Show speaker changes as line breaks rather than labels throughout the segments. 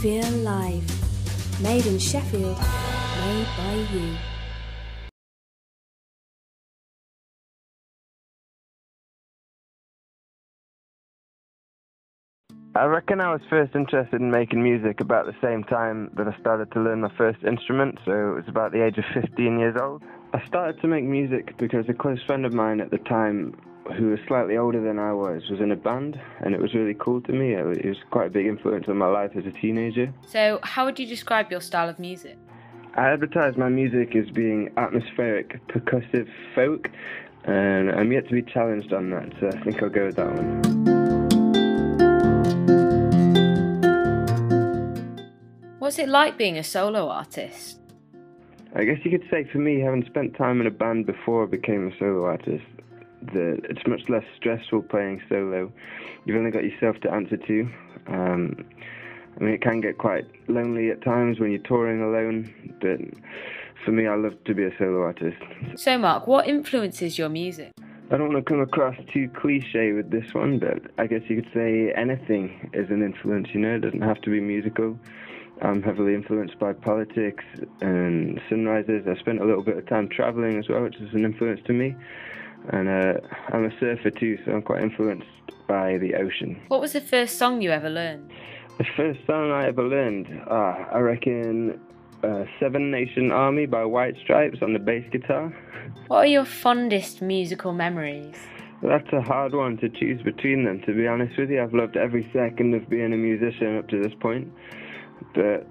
Sheffield Live. Made in Sheffield, made by you.
I reckon I was first interested in making music about the same time that I started to learn my first instrument, so it was about the age of 15 years old. I started to make music because a close friend of mine at the time, who was slightly older than I was in a band, and it was really cool to me. It was quite a big influence on my life as a teenager.
So, how would you describe your style of music?
I advertise my music as being atmospheric, percussive folk, and I'm yet to be challenged on that, so I think I'll go with that one.
What's it like being a solo artist?
I guess you could say for me, having spent time in a band before I became a solo artist, it's much less stressful playing solo. You've only got yourself to answer to. I mean, it can get quite lonely at times when you're touring alone, but for me, I love to be a solo artist.
So, Mark, what influences your music?
I don't want to come across too cliche with this one, but I guess you could say anything is an influence, you know? It doesn't have to be musical. I'm heavily influenced by politics and sunrises. I spent a little bit of time traveling as well, which is an influence to me. And I'm a surfer too, so I'm quite influenced by the ocean.
What was the first song you ever learned?
The first song I ever learned, I reckon Seven Nation Army by White Stripes on the bass guitar.
What are your fondest musical memories?
That's a hard one to choose between them, to be honest with you. I've loved every second of being a musician up to this point. But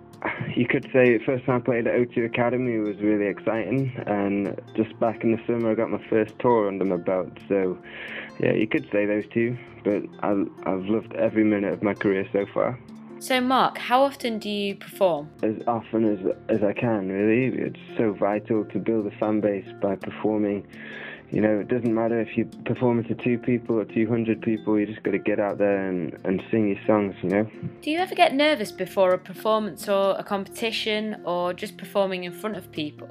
you could say the first time I played at O2 Academy was really exciting, and just back in the summer I got my first tour under my belt, so yeah, you could say those two, but I've loved every minute of my career so far.
So Mark, how often do you perform?
As often as I can, really. It's so vital to build a fan base by performing. You know, it doesn't matter if you're performing to 2 people or 200 people, you just got to get out there and sing your songs, you know.
Do you ever get nervous before a performance or a competition or just performing in front of people?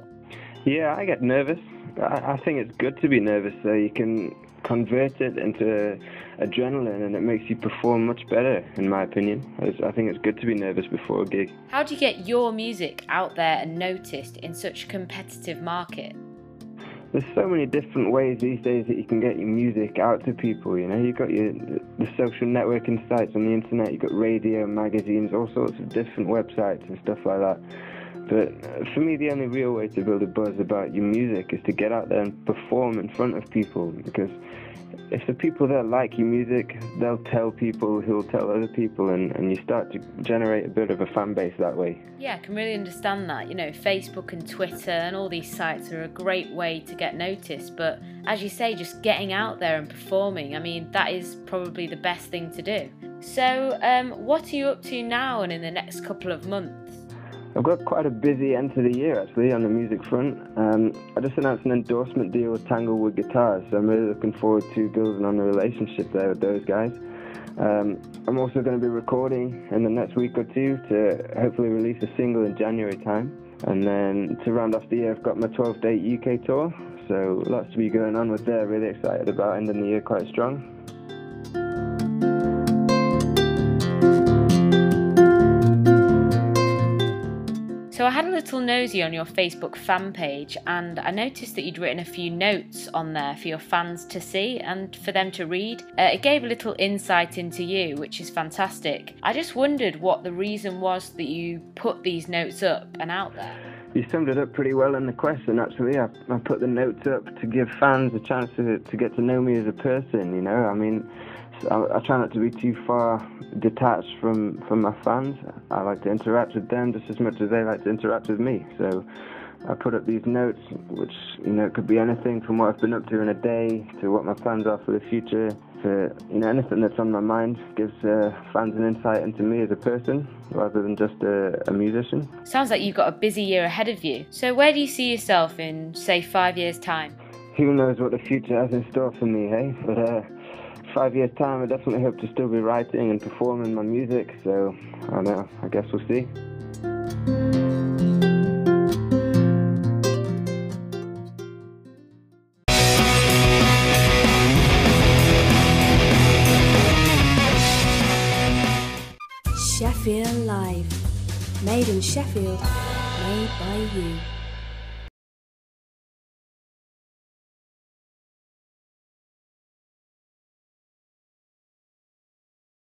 Yeah, I get nervous. I think it's good to be nervous so you can convert it into adrenaline and it makes you perform much better, in my opinion. I think it's good to be nervous before a gig.
How do you get your music out there and noticed in such a competitive market?
There's so many different ways these days that you can get your music out to people, you know. You've got the social networking sites on the internet, you've got radio, magazines, all sorts of different websites and stuff like that. But for me, the only real way to build a buzz about your music is to get out there and perform in front of people, because if the people that like your music, they'll tell people who'll tell other people, and you start to generate a bit of a fan base that way.
Yeah, I can really understand that. You know, Facebook and Twitter and all these sites are a great way to get noticed, but as you say, just getting out there and performing, I mean, that is probably the best thing to do. So, what are you up to now and in the next couple of months?
I've got quite a busy end to the year, actually, on the music front. I just announced an endorsement deal with Tanglewood Guitars, so I'm really looking forward to building on the relationship there with those guys. I'm also going to be recording in the next week or two to hopefully release a single in January time. And then to round off the year, I've got my 12-date UK tour, so lots to be going on with there. Really excited about ending the year quite strong.
So I had a little nosy on your Facebook fan page and I noticed that you'd written a few notes on there for your fans to see and for them to read. It gave a little insight into you, which is fantastic. I just wondered what the reason was that you put these notes up and out there.
You summed it up pretty well in the question, actually. I put the notes up to give fans a chance to get to know me as a person, you know. I mean, I try not to be too far detached from my fans. I like to interact with them just as much as they like to interact with me. So I put up these notes, which, you know, it could be anything from what I've been up to in a day to what my plans are for the future, to, you know, anything that's on my mind. Gives fans an insight into me as a person rather than just a musician.
Sounds like you've got a busy year ahead of you. So where do you see yourself in, say, 5 years' time?
Who knows what the future has in store for me, hey? But 5 years' time, I definitely hope to still be writing and performing my music, so I don't know, I guess we'll see.
Sheffield Live. Made in Sheffield, made by you.